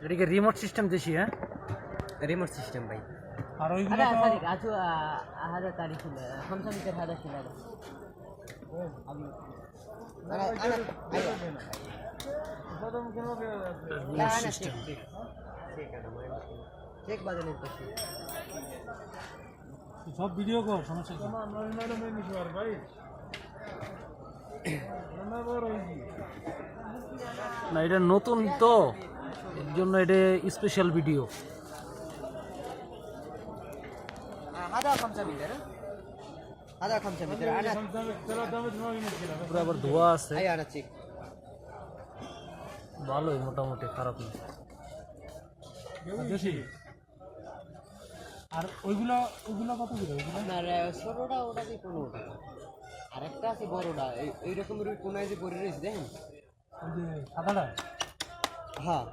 এদিকে remote system দেশি হ্যাঁ রিমোট সিস্টেম ভাই আর ওইগুলো ada তো tadi acu ada tadi sudah khamsa meter ada sudah ada ayo remote system cek badannya itu সব ভিডিও কর সমস্যা কি না এটা নতুন তো এর জন্য এটা special video ada khamsa meter ada পুরো আবার ধোয়া আছে ayo ada cek ভালোই মোটামুটি খারাপ না দেশি আর ওইগুলো কত করে আপনার ছোটটা ওটা দিয়ে 15 টাকা আর একটা আছে বড়টা এই রকমের কোনায় যে পড়ে রয়েছে দেখেন ওই যে সাদাটা হ্যাঁ